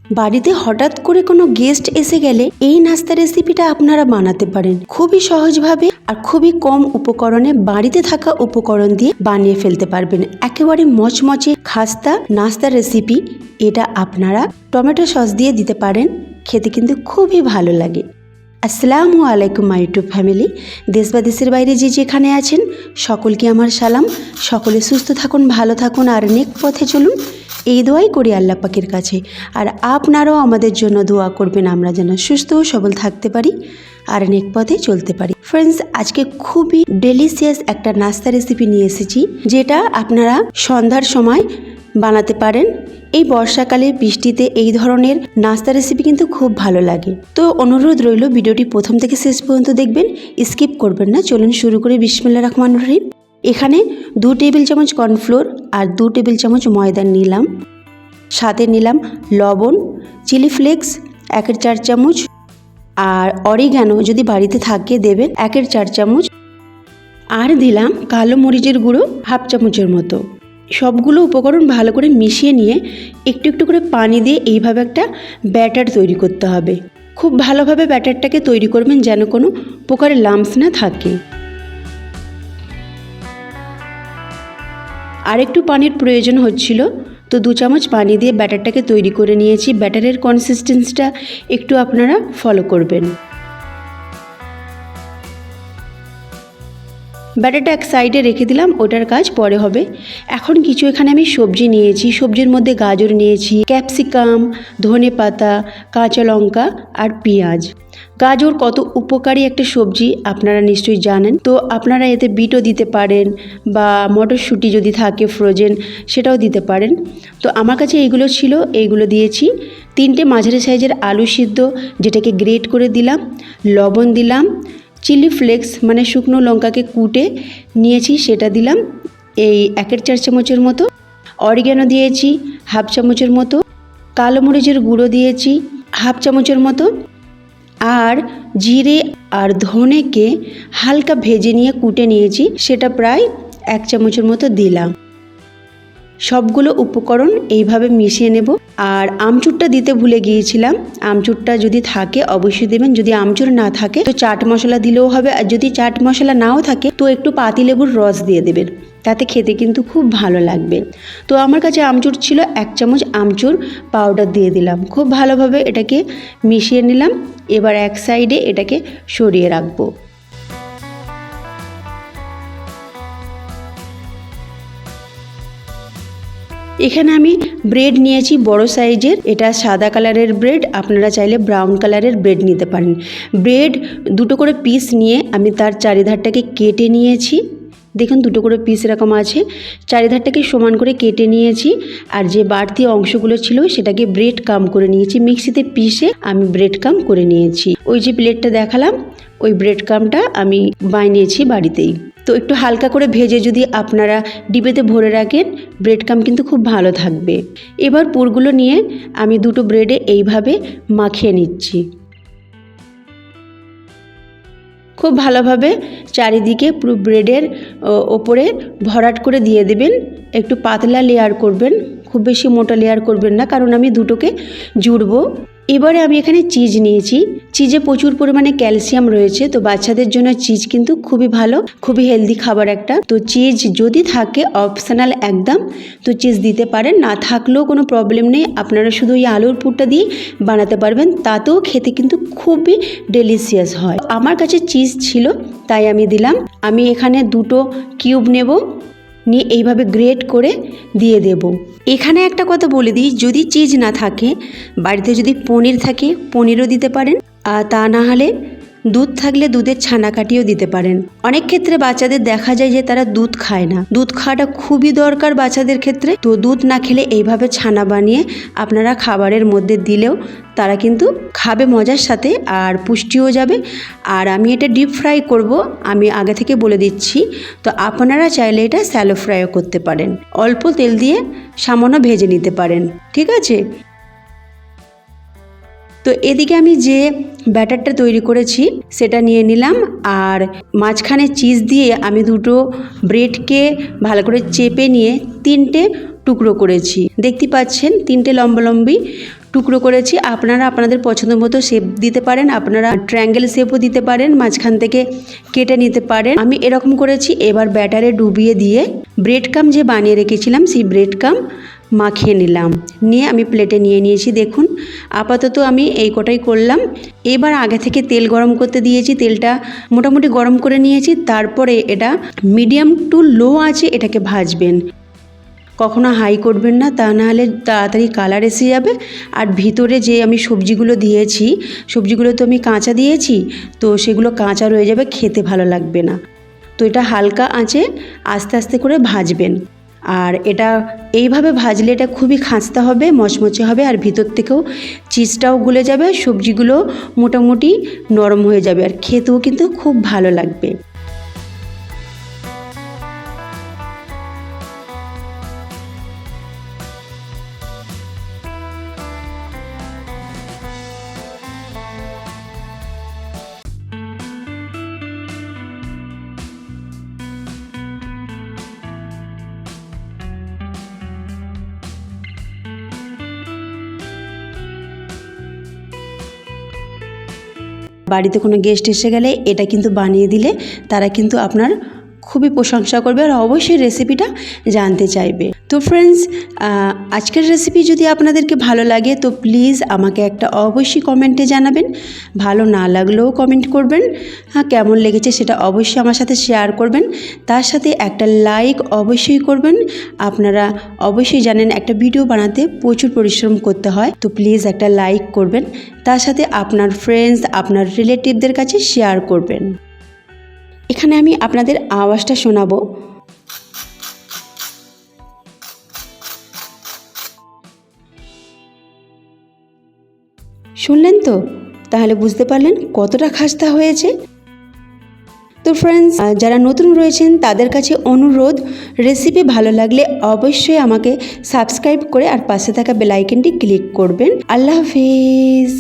বাড়িতে হঠাৎ করে কোনো গেস্ট এসে গেলে এই নাস্তা রেসিপিটা আপনারা বানাতে পারেন খুবই সহজভাবে আর খুবই কম উপকরণে, বাড়িতে থাকা উপকরণ দিয়ে বানিয়ে ফেলতে পারবেন একেবারে মচমচে খাস্তা নাস্তা রেসিপি। এটা আপনারা টমেটো সস দিয়ে দিতে পারেন, খেতে কিন্তু খুবই ভালো লাগে। আসসালামু আলাইকুম মাই ইউটিউব ফ্যামিলি। দেশ বা দেশের বাইরে যে যেখানে আছেন সকলকে আমার সালাম। সকলে সুস্থ থাকুন, ভালো থাকুন আর নেক পথে চলুন, এই দোয়াই করি আল্লাহ পাকের কাছে। আর আপনারাও আমাদের জন্য দোয়া করবেন, আমরা যেন সুস্থ ও সবল থাকতে পারি আর নেক পথে চলতে পারি। ফ্রেন্ডস, আজকে খুবই ডেলিশিয়াস একটা নাস্তা রেসিপি নিয়ে এসেছি, যেটা আপনারা সন্ধ্যার সময় বানাতে পারেন। এই বর্ষাকালে বৃষ্টিতে এই ধরনের নাস্তা রেসিপি কিন্তু খুব ভালো লাগে। তো অনুরোধ রইল, ভিডিওটি প্রথম থেকে শেষ পর্যন্ত দেখবেন, স্কিপ করবেন না। চলুন শুরু করি। বিসমিল্লাহির রহমানির রহিম। এখানে 2 টেবিল চামচ কর্নফ্লোর আর 2 টেবিল চামচ ময়দা নিলাম, সাথে নিলাম লবণ, চিলি ফ্লেক্স 1/4 চামচ, আর অরিগানো যদি বাড়িতে থাকে দেবেন 1/4 চামচ, আর দিলাম কালো মরিচের গুঁড়ো 1/2 চামচের মতো। সবগুলো উপকরণ ভালো করে মিশিয়ে নিয়ে একটু একটু করে পানি দিয়ে এইভাবে একটা ব্যাটার তৈরি করতে হবে। খুব ভালোভাবে ব্যাটারটাকে তৈরি করবেন যেন কোনো প্রকারের লাম্পস না থাকে। আর একটু পানির প্রয়োজন হচ্ছিল, তো 2 চামচ পানি দিয়ে ব্যাটারটাকে তৈরি করে নিয়েছি। ব্যাটারের কনসিস্টেন্সিটা একটু আপনারা ফলো করবেন। ব্যাটারটা এক সাইডে রেখে দিলাম, ওটার কাজ পরে হবে। এখন কিছু এখানে আমি সবজি নিয়েছি। সবজির মধ্যে গাজর নিয়েছি, ক্যাপসিকাম, ধনেপাতা, কাঁচা লঙ্কা আর পেঁয়াজ। গাজর কত উপকারী একটা সবজি আপনারা নিশ্চয়ই জানেন। তো আপনারা এতে বিটও দিতে পারেন বা মটরশুঁটি যদি থাকে ফ্রোজেন সেটাও দিতে পারেন। তো আমার কাছে এইগুলো ছিল, এইগুলো দিয়েছি। 3টে মাঝারি সাইজের আলু সিদ্ধ, যেটাকে গ্রেট করে দিলাম, লবণ দিলাম, চিলি ফ্লেক্স মানে শুকনো লঙ্কাকে কুটে নিয়েছি সেটা দিলাম এই 1/4 চামচের মতো, অরিগানো দিয়েছি 1/2 চামচের মতো, কালো মরিচের গুঁড়ো দিয়েছি 1/2 চামচের মতো, আর জিরে আর ধনেকে হালকা ভেজে নিয়ে কুটে নিয়েছি সেটা প্রায় 1 চামচের মতো দিলাম। সবগুলো উপকরণ এইভাবে মিশিয়ে নেব। আর আমচুরটা দিতে ভুলে গিয়েছিলাম, আমচুরটা যদি থাকে অবশ্যই দেবেন। যদি আমচুর না থাকে তো চাট মশলা দিলেও হবে, আর যদি চাট মশলা নাও থাকে তো একটু পাতিলেবুর রস দিয়ে দেবেন, তাতে খেতে কিন্তু খুব ভালো লাগবে। তো আমার কাছে আমচুর ছিল, 1 চামচ আমচুর পাউডার দিয়ে দিলাম। খুব ভালোভাবে এটাকে মিশিয়ে নিলাম। এবার এক সাইডে এটাকে সরিয়ে রাখবো। এখানে আমি ব্রেড নিয়েছি বড় সাইজের, এটা সাদা কালারের ব্রেড, আপনারা চাইলে ব্রাউন কালারের ব্রেড নিতে পারেন। ব্রেড 2টো করে পিস নিয়ে আমি তার চারিধারটাকে কেটে নিয়েছি। দেখুন 2টো করে পিস এরকম আছে, চারিধারটাকে সমান করে কেটে নিয়েছি। আর যে বাড়তি অংশগুলো ছিল সেটাকে ব্রেড কাম করে নিয়েছি, মিক্সিতে পিষে আমি ব্রেড কাম করে নিয়েছি। ওই যে প্লেটটা দেখালাম ওই ব্রেড কামটা আমি বানিয়েছি বাড়িতেই। তো একটু হালকা করে ভেজে যদি আপনারা ডিবেতে ভরে রাখেন ব্রেড কাম কিন্তু খুব ভালো থাকবে। এবার পুরগুলো নিয়ে আমি 2টো ব্রেডে এইভাবে মাখিয়ে নিচ্ছি। খুব ভালোভাবে চারিদিকে পুরো ব্রেডের ওপরে ভরাট করে দিয়ে দেবেন। একটু পাতলা লেয়ার করবেন, খুব বেশি মোটা লেয়ার করবেন না, কারণ আমি দুটোকে জুড়বো। এবারে আমি এখানে চিজ নিয়েছি। চিজে প্রচুর পরিমাণে ক্যালসিয়াম রয়েছে, তো বাচ্চাদের জন্য চিজ কিন্তু খুবই ভালো, খুবই হেলদি খাবার একটা। তো চিজ যদি থাকে অপশনাল একদম, তো চিজ দিতে পারেন, না থাকলেও কোনো প্রবলেম নেই। আপনারা শুধু এই আলুর পুরটা দিয়ে বানাতে পারবেন, তাতেও খেতে কিন্তু খুবই ডেলিশিয়াস হয়। আমার কাছে চিজ ছিল তাই আমি দিলাম। আমি এখানে 2টো কিউব নেব, নিয়ে এইভাবে গ্রেট করে দিয়ে দেব। এখানে একটা কথা বলে দিই, যদি চিজ না থাকে বাড়িতে যদি পনির থাকে পনিরও দিতে পারেন, আর তা না হলে দুধ থাকলে দুধের ছানা কাটিয়েও দিতে পারেন। অনেক ক্ষেত্রে বাচ্চাদের দেখা যায় যে তারা দুধ খায় না, দুধ খাওয়াটা খুবই দরকার বাচ্চাদের ক্ষেত্রে। তো দুধ না খেলে এইভাবে ছানা বানিয়ে আপনারা খাবারের মধ্যে দিলেও তারা কিন্তু খাবে মজার সাথে, আর পুষ্টিও যাবে। আর আমি এটা ডিপ ফ্রাই করব, আমি আগে থেকে বলে দিচ্ছি। তো আপনারা চাইলে এটা স্যালো ফ্রাইও করতে পারেন, অল্প তেল দিয়ে সামান্য ভেজে নিতে পারেন, ঠিক আছে। তো এদিকে আমি যে ব্যাটারটা তৈরি করেছি সেটা নিয়ে নিলাম, আর মাঝখানে চিজ দিয়ে আমি 2টো ব্রেডকে ভালো করে চেপে নিয়ে 3টে টুকরো করেছি। দেখতে পাচ্ছেন 3টে লম্বালম্বি টুকরো করেছি। আপনারা আপনাদের পছন্দ মতো শেপ দিতে পারেন, আপনারা ট্রায়াঙ্গেল শেপও দিতে পারেন, মাঝখান থেকে কেটে নিতে পারেন। আমি এরকম করেছি। এবার ব্যাটারে ডুবিয়ে দিয়ে ব্রেড কাম যে বানিয়ে রেখেছিলাম সেই ব্রেড কাম মাখিয়ে নিলাম, নিয়ে আমি প্লেটে নিয়ে নিয়েছি। দেখুন আপাতত আমি এই কটাই করলাম। এবার আগে থেকে তেল গরম করতে দিয়েছি, তেলটা মোটামুটি গরম করে নিয়েছি। তারপরে এটা মিডিয়াম টু লো আঁচে এটাকে ভাজবেন, কখনো হাই করবেন না, তা নাহলে তাড়াতাড়ি কালার এসে যাবে। আর ভিতরে যে আমি সবজিগুলো দিয়েছি, সবজিগুলো তো আমি কাঁচা দিয়েছি, তো সেগুলো কাঁচা রয়ে যাবে, খেতে ভালো লাগবে না। তো এটা হালকা আঁচে আস্তে আস্তে করে ভাজবেন। আর এটা এইভাবে ভাজলে এটা খুবই খাস্তা হবে, মচমচে হবে, আর ভিতর থেকেও চিজটাও গলে যাবে, সবজিগুলো মোটামুটি নরম হয়ে যাবে, আর খেতেও কিন্তু খুব ভালো লাগবে। বাড়িতে কোনো গেস্ট এসে গেলে এটা কিন্তু বানিয়ে দিলে তারা কিন্তু আপনার খুবই প্রশংসা করবে, আর অবশ্যই রেসিপিটা জানতে চাইবে। তো ফ্রেন্ডস, আজকের রেসিপি যদি আপনাদেরকে ভালো লাগে তো প্লিজ আমাকে একটা অবশ্যই কমেন্টে জানাবেন। ভালো না লাগলেও কমেন্ট করবেন, হ্যাঁ কেমন লেগেছে সেটা অবশ্যই আমার সাথে শেয়ার করবেন। তার সাথে একটা লাইক অবশ্যই করবেন। আপনারা অবশ্যই জানেন একটা ভিডিও বানাতে প্রচুর পরিশ্রম করতে হয়, তো প্লিজ একটা লাইক করবেন। তার সাথে আপনার ফ্রেন্ডস, আপনার রিলেটিভদের কাছে শেয়ার করবেন। এখানে আমি আপনাদের আওয়াজটা শোনাবো। শুনলেন তো? তাহলে বুঝতে পারলেন কতটা খাস্তা হয়েছে। তো ফ্রেন্ডস, যারা নতুন রয়েছেন তাদের কাছে অনুরোধ, রেসিপি ভালো লাগলে অবশ্যই আমাকে সাবস্ক্রাইব করে আর পাশে থাকা বেল আইকনটি ক্লিক করবেন। আল্লাহ হাফিজ।